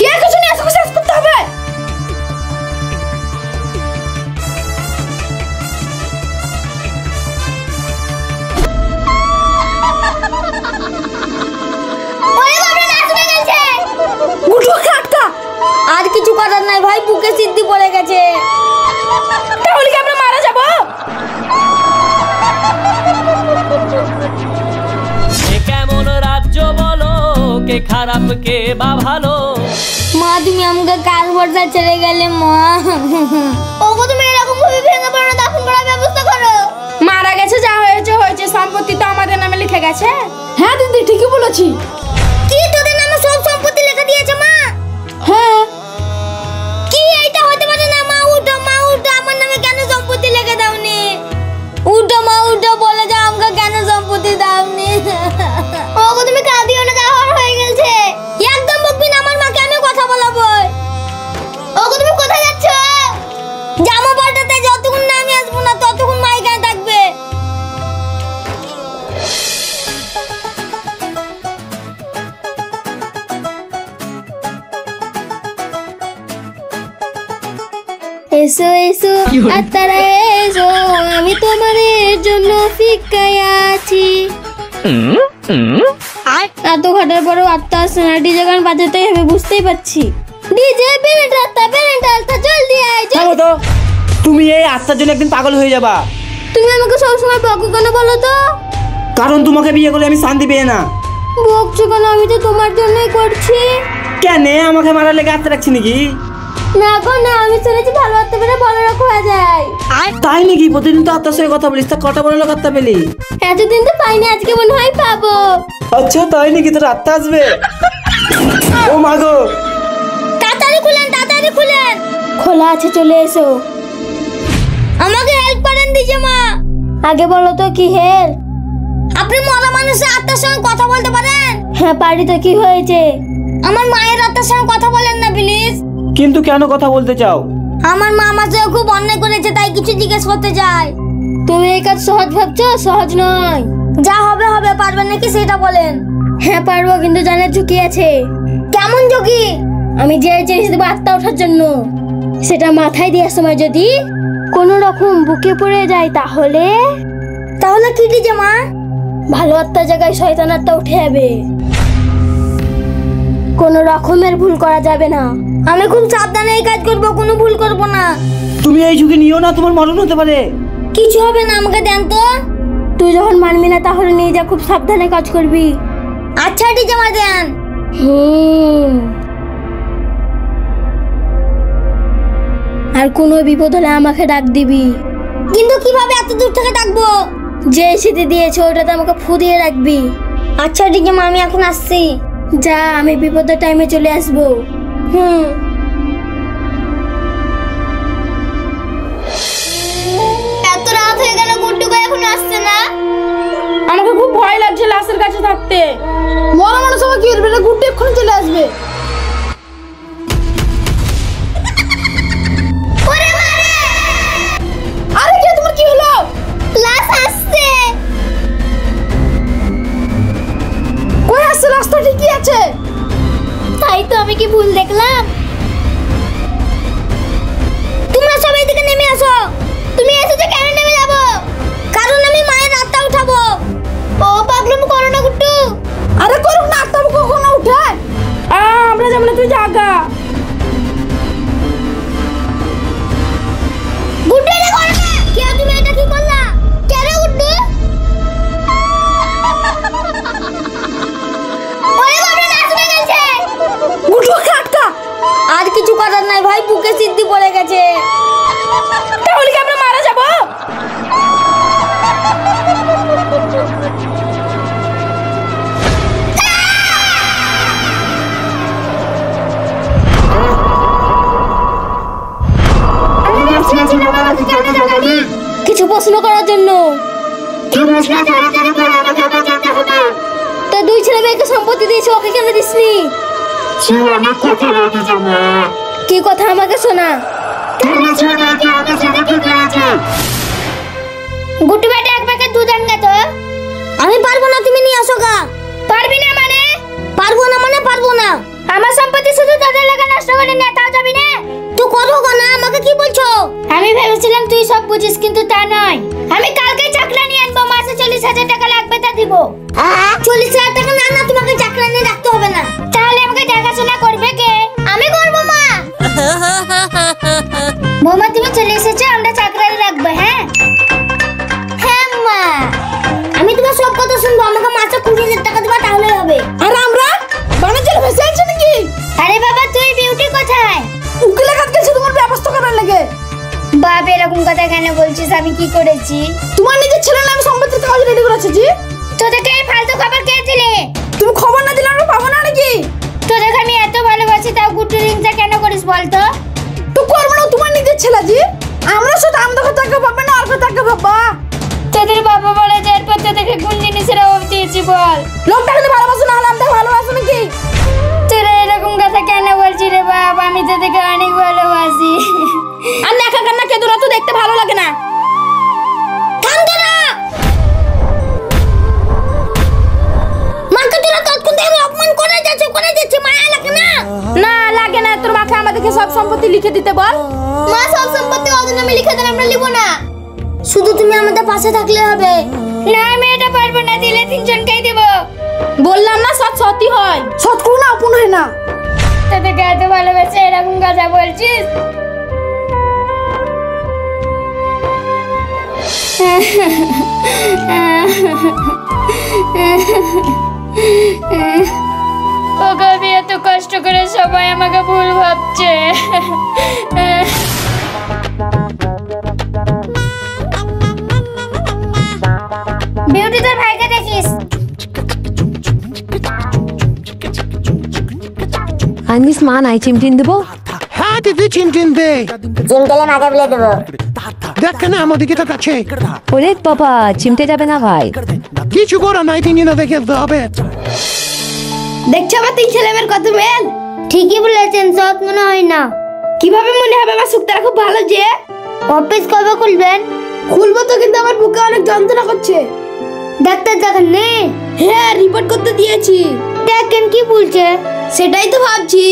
কে কিছু নিয়ে আসো শেষ করতে হবে। আর কিছু করার নাই ভাই, বুকে সিদ্ধি পড়ে গেছে। তাহলে কি আমরা মারা যাব? কেমন রাজ্য বলো, কে খারাপ কে বা ভালো। মা তুমি আমাকে কাল ভরসা ছেড়ে গেলে মা। ওগো তুমি এরকম ভাবে ভেঙে পড়ো, দাফন করার ব্যবস্থা করো। মারা গেছে, যা হয়েছে হয়েছে, সম্পত্তি তো আমাদের নামে লিখে গেছে। হ্যাঁ দিদি ঠিকই বলেছি। কি তোদের নামে সব সম্পত্তি লিখে দিয়েছে মা? হ্যাঁ। কি এইটা হতে পারে না মা? উঠো মা উঠো, আমার নামে কেন সম্পত্তি লিখে দাওনি? উঠো মা উঠো, বলে যাও আমাকে কেন সম্পত্তি দাওনি। ওগো তুমি কাঁদিও না, যা হওয়ার হয়ে গেছে। একদম বকবি না, আমার মাকে আমি কথা বলাবো। ওগো তুমি কোথায় যাচ্ছ? জামা পাল্টাতে, যতক্ষণ না আমি আসবো না ততক্ষণ মা এখানে থাকবে। এসো এসো আত্মারা এসো, আমি তোমাদের জন্য অপেক্ষায় আছি। এত ঘটার পরেও আত্মা আসছে না, ডিজে গান বাজাতে হবে বুঝতেই পারছি। ডিজে বেরেন্ট আত্মা জলদি আয়। তো তুমি এই আত্মার জন্য একদিন পাগল হয়ে যাবা। তুমি আমাকে সবসময় বকো কেন বলো তো? কারণ তোমাকে বিয়ে করলে আমি শান্তি পেয়ে না। বকছো কেন? আমি তো তোমার জন্যই করছি। কেন আমাকে মারার লেগে আত্মা রাখছি নাকি? না গো না, আমি শুনেছি ভালো আত্মা পেলে ভালো রাখা যায়। তাই নাকি? প্রতিদিন তো আত্মার সঙ্গে কথা বলিস, তা কটা বড় লোক আত্মা পেলি? এতদিন তো পাইনি, আজকে মনে হয় পাবো। আচ্ছা তাই নাকি? তোর আত্মা আসবে? ও মা গো, তাড়াতাড়ি খুলেন। খোলা আছে, চলে এসো। আমাকে হেল্প করেন দিজে মা। আগে বলো তো কি হেল্প? আপনি মরা মানুষের আত্মার সঙ্গে কথা বলতে পারেন? হ্যাঁ পারি তো, কি হয়েছে? আমার মায়ের আত্মার সঙ্গে কথা বলেন না প্লিজ। কিন্তু কেন কথা বলতে চাও? আমার মা আমার সাথে খুব অন্যায় করেছে, তাই কিছু জিজ্ঞেস করতে চাই। তুমি এই কাজ সহজ ভাবছো? সহজ নয়। যা হবে হবে, পারবেন নাকি সেটা বলেন। হ্যাঁ পারবো, কিন্তু জানার ঝুঁকি আছে। কেমন ঝুঁকি? আমি যে জিনিস দেবো আত্মা ওঠার জন্য, সেটা মাথায় দেওয়ার সময় যদি কোনো রকম বুকে পড়ে যায় তাহলে কি দিছে মা? ভালো আত্মার জায়গায় শয়তান আত্মা উঠে যাবে। কোনো রকমের ভুল করা যাবে না। আমি খুব সাবধানে এই কাজ করবো, কোনো ভুল করবো না। তুমি এই ঝুঁকি নিও না, তোমার মরণ হতে পারে। কিছু হবে না, আমাকে দেন তো। তুই যখন মানবি না তাহলে নিয়ে যা, খুব সাবধানে কাজ করবি। আচ্ছা ঠিক আছে, দেন। আর কোনো বিপদ হলে আমাকে ডাক দিবি। কিন্তু কিভাবে এত দূর থেকে ডাকবো? যে সিটি দিয়েছে ওটাতে আমাকে ফু দিয়ে রাখবি। আচ্ছা ঠিক আছে, আমি এখন আসছি। যা, আমি বিপদের টাইমে চলে আসবো। এত রাত হয়ে গেল, গুড্ডু কই এখন আসছে না? আমাকে খুব ভয় লাগছে লাশের কাছে থাকতে। মরা মানুষ আমাকে কি করবে? গুড্ডু এক্ষুনি চলে আসবে। আরে কে, তোমার কি হলো? লাশ আসছে। কই আসছে? রাস্তা ঠিকই আছে। তাই তো, আমি কি ভুল দেখলাম? তোমরা সবাই এদিকে নেমে আসো। তুমি এসেছো কেন? নেমে যাবো কারণ আমি মায়ের আত্মা উঠাবো। ও পাগলাম করো না গুড্ডু। আরে করুক না, আত্মা কখনো উঠায়? আমরা যেমন, তুই জাগা। গুড্ডু এটা করো না। কে তুমি? এটা কি করলা? কে রে গুড্ডু? ওরে বাবা, লাশ উঠে গেছে। গুড্ডু কাটকা। আর কিছু করার নাই ভাই, বুকে সিদ্ধি পড়ে গেছে। তাহলে কি আমরা মারা যাব? কিছু প্রশ্ন করার জন্য। তো দুই ছেলে মেয়েকে সম্পত্তি দিয়েছে, ওকে কেন দিসনি? কি কথা আমাকে শোনা। গুটি বেটা এক প্যাকেট দুধ আনবে তো। আমি পারবো না, তুমি নিয়ে আসো গা। পারবি না মানে? পারবো না আমার সম্পত্তি শুধু তোদের লাগা নষ্ট করে নিয়ে তাও যাবি না? তুই করো না, আমাকে কি বলছো? আমি ভেবেছিলাম তুই সব বুঝিস, কিন্তু তা নয়। আমি কালকে চাকরানি আনবো, মাসে 40,000 টাকা লাগবে, তা দিব। 40,000 টাকা না, না তোমাকে চাকরানি রাখতে হবে না। তাহলে আমাকে দেখাশোনা করবে কে? আমি করবো মা। বৌমা তুমি চলে এসেছো, আমরা চাকরানি রাখবো। হ্যাঁ হ্যাঁ মা, আমি তোমার সব কথা শুনবো। আমাকে মাসে 20,000 টাকা দিবা, তাহলে হবে। আর আমরা বাণিজ্যের ভেসে আছি নাকি? আরে বাবা, তুই বিউটি কোথায়? উকিলের কাছে গেছে তোমার ব্যবস্থা করার লাগে। বাপ এরকম কথা কেন বলছিস? আমি কি করেছি? তোমার নিজের ছেলের নামে সম্পত্তির কাগজ রেডি করেছে জি। তোদেরকে এই ফালতু খবর কে দিলে? তুমি খবর না দিলে আমরা পাবো না নাকি? তোদেরকে আমি এত ভালোবাসি, তাও গুট্টু রিংটা কেন করিস বলতো? তো করবো না, তোমার নিজের ছেলে জি। আমরা শুধু আমাদের টাকা পাবে না, আর টাকা পাবা। তোদের বাবা বলে যে এরপর তোদেরকে কোন জিনিসের অভাব দিয়েছি বল? লোকটা কিন্তু ভালোবাসো না, হলে আমাদের ভালোবাসো নাকি? তোরা এরকম কথা কেন বলছিস রে বাপ? আমি তোদেরকে অনেক ভালোবাসি। আর একা কান্না কেঁদো তো, দেখতে ভালো লাগে না। থাম তোরা। মাকে তোরা তৎক্ষণ থেকে অপমান করে যাচ্ছে, মায়া লাগে না? না লাগে না, তোর মাকে আমাদেরকে সব সম্পত্তি লিখে দিতে বল। মা সব সম্পত্তি ওদের নামে লিখে দেন, আমরা লিখব না। শুধু তুমি আমাদের পাশে থাকলে হবে। না আমি এটা পারবো না, দিলে 3 জনকেই দেব। বললাম না সৎ সত্যি হয়, সৎ করো না আপন হয় না। তোদেরকে এত ভালোবাসে এরকম কথা বলছিস? ওগো, আমি এত কষ্ট করে, সবাই আমাকে ভুল ভাবছে। বিউটি তোর ভাইকে দেখিস। আনিস মা নাই চিমটিন দেবো? হ্যাঁ দিদি চিমটিন দে। চিমটেলে মাকে বলে দেবো। দেখ না আমাদেরকে তো কাছে। ওরে বাবা, চিমটে যাবে না ভাই। কিছু করা নাই, তিনি না দেখে হবে। দেখছো আমার 3 ছেলে মেয়ের কত মেল। ঠিকই বলেছেন, সৎ মনে হয় না। কিভাবে মনে হবে? আমার সুখটা খুব ভালো যে। অফিস কবে খুলবেন? খুলবো তো, কিন্তু আমার বুকে অনেক যন্ত্রণা করছে। ডাক্তার দেখান নে? হ্যাঁ, রিপোর্ট করতে দিয়েছি। দেখেন কি বলছে। সেটাই তো ভাবছি।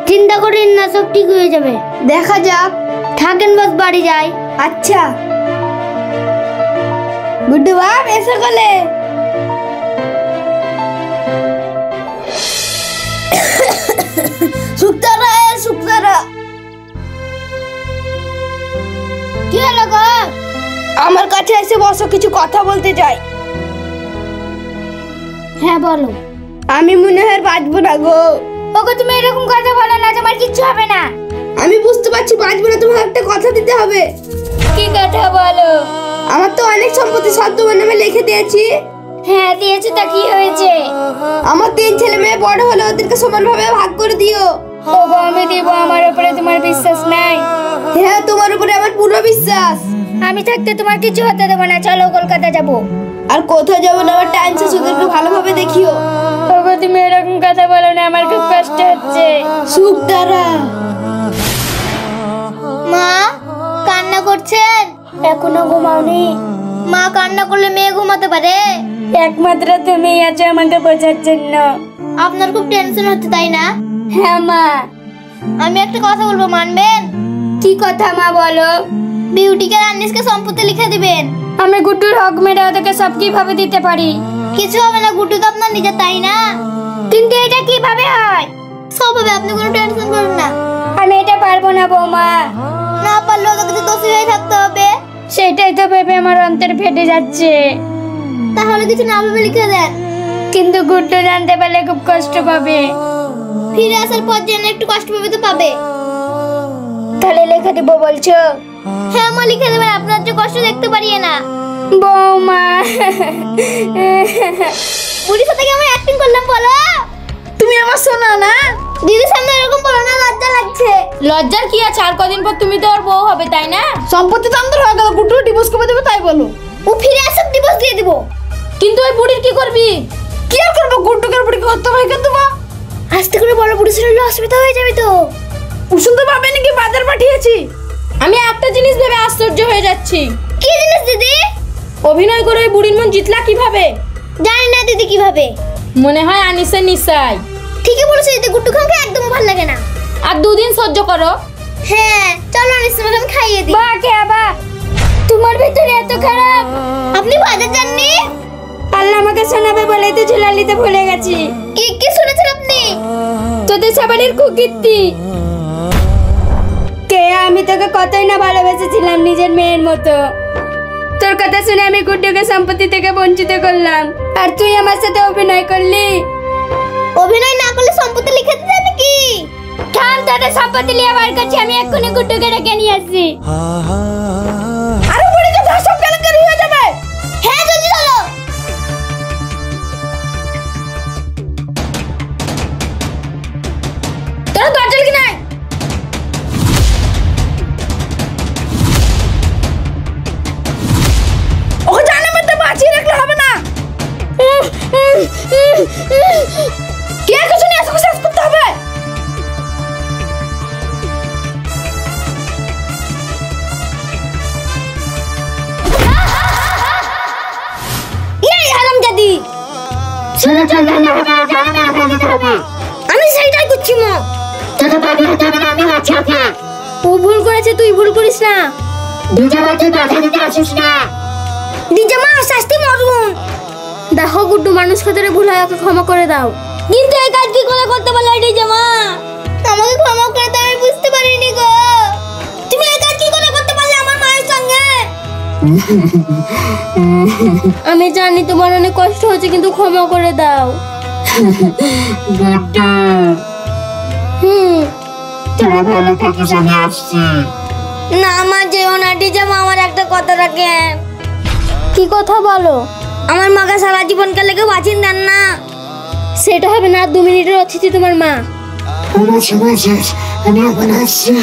চিন্তা করেন না, সব ঠিক হয়ে যাবে। দেখা যাক। থাকেন, বস বাড়ি যাই। আচ্ছা গুড্ডু বাপ এসে গেলে। সুক্তারা সুক্তারা, কি হলো গো? আমার কাছে এসে বসো, কিছু কথা বলতে চাই। হ্যাঁ বলো। আমি মনে হয় বাঁচবো না গো। ওগো তুমি এরকম কথা বলো না, তোমার কিচ্ছু হবে না। আমি বুঝতে পারছি বাঁচবো না, তোমার একটা কথা দিতে হবে। কি কথা বলো? আমার তো অনেক সম্পত্তি সব তোমার নামে লিখে দিয়েছি। হ্যাঁ দিয়েছি, তা কি হয়েছে? আমার 3 ছেলে মেয়ে বড় হলে ওদেরকে সমানভাবে ভাগ করে দিও। ওগো আমি দিব, আমার উপরে তোমার বিশ্বাস নাই? হ্যাঁ, তোমার উপরে আমার পুরো বিশ্বাস। আমি থাকতে তোমার কিছু হতে দেবো না, চলো কলকাতা যাবো। আর কোথাও যাবো না, আমার টাইম শেষ, ওদেরকে ভালোভাবে দেখিও। ওগো তুমি এরকম কথা বলো না, আমার খুব কষ্ট হচ্ছে। সুক্তারা, মা কান্না করছেন? এখনো ঘুমাওনি? মা কান্না করলে মেয়ে ঘুমাতে পারে? একমাত্র তুমি আছো আমাকে বোঝার জন্য। আপনার খুব টেনশন হচ্ছে তাই না? হ্যাঁ মা। আমি একটা কথা বলবো, মানবেন? কি কথা মা বলো? বিউটিকে রান্নিসকে সম্পত্তি লিখে দিবেন। আমি গুড্ডুর হক মেরে ওদেরকে সব কিভাবে দিতে পারি? কিছু হবে না, গুড্ডু তো আপনার নিজের, তাই না? কিন্তু এটা কিভাবে হয়? সব হবে, আপনি কোনো টেনশন করুন না। আমি এটা পারবো না বৌমা। না পারলে ওদের কাছে দোষী হয়ে থাকতে হবে। সেটাই তো ভেবে আমার অন্তর ফেটে যাচ্ছে। তাহলে কিছু না ভেবে লিখে দেন। কিন্তু গুড্ডু জানতে পারলে খুব কষ্ট পাবে। ফিরে আসার পর যেন একটু কষ্ট পাবে তো পাবে। তাহলে লিখে দিব বলছো? হ্যাঁ মা লিখে দেবেন, আপনার যে কষ্ট দেখতে পারি না। বৌমা বুড়ির সাথে কেমন অ্যাক্টিং করলাম বলো? তুমি আমার সোনা না? দিদির সামনে এরকম বলো না, লজ্জা লাগছে। লজ্জার কি আছে? আর কদিন পর তুমি তো ওর বউ হবে, তাই না? সম্পত্তি তো আমাদের হয়ে গেল, গুড্ডু ডিভোর্স কবে দেবে তাই বলো। ও ফিরে আসুক, ডিভোর্স দিয়ে দিব। কিন্তু ওই বুড়ির কি করবি? কি আর করবো? গুড্ডুকে বুড়িকে হত্যা ভাই করে দেবো। আস্তে করে বড় বুড়ি শুনলে অসুবিধা হয়ে যাবে তো। শুনতে পাবে নাকি বাজার পাঠিয়েছি? আমি একটা জিনিস ভেবে আশ্চর্য হয়ে যাচ্ছি। কি জিনিস দিদি? অভিনয় করে ওই বুড়ির মন জিতলা কিভাবে? জানি না দিদি কিভাবে। মনে হয় আনিসের নিশাই। ঠিক ঠিকই বলেছো, এতে গুড্ডু খানকে একদম ভালো লাগে না। আর 2 দিন সহ্য করো। হ্যাঁ চলো আমি খাইয়ে দিই। বা কে আবা, তোমার ভিতরে এত খারাপ, আপনি বাজার যাননি? আল্লাহ আমাকে শোনাবে বলেই তো ঝুলালিতে ভুলে গেছি। কি শুনেছেন আপনি? তোদের সবারই কুকীর্তি। কে আমি তোকে কতই না ভালোবেসেছিলাম নিজের মেয়ের মতো। তোর কথা শুনে আমি গুড্ডুকে সম্পত্তি থেকে বঞ্চিত করলাম, আর তুই আমার সাথে অভিনয় করলি। অভিনয় না করলে সম্পত্তি লিখে দিতে নাকি? খান তোদের সম্পত্তি নিয়ে বার করছি, আমি এক্ষুনি গুড্ডুকে ডেকে নিয়ে আসছি। আরে বুড়ি কথা সব কেলেঙ্কারি হয়ে যাবে। হ্যাঁ জলদি চলো। তোরা দরজা কি নাই? ওকে জানে মধ্যে বাঁচিয়ে রাখলে হবে না। কে কিছু নিয়ে আসো, শেষ করতে হবে। এই হারামজাদি, আমি সেইটাই করছি মা। ও ভুল করেছে, তুই ভুল করিস না। দিজা মা শাস্তি মরুন। দেখো গুড্ডু মানুষ খাতরে ভুল হয়, ওকে ক্ষমা করে দাও। কিন্তু এই কাজ কি করে করতে পারলে দিজা মা? আমাকে ক্ষমা করে দাও, আমি বুঝতে পারিনি গো। তুমি এই কাজ কি করে করতে পারলে আমার মায়ের সঙ্গে? আমি জানি তোমার অনেক কষ্ট হচ্ছে, কিন্তু ক্ষমা করে দাও। না মা যেও না, দিজা মা আমার একটা কথা রাখেন। কি কথা বলো? আমার মাকে সারা জীবন কালে কেউ বাঁচিয়ে দেন না। সেটা হবে না, 2 মিনিটের অতিথি তোমার মা। আমি এখন আসছি।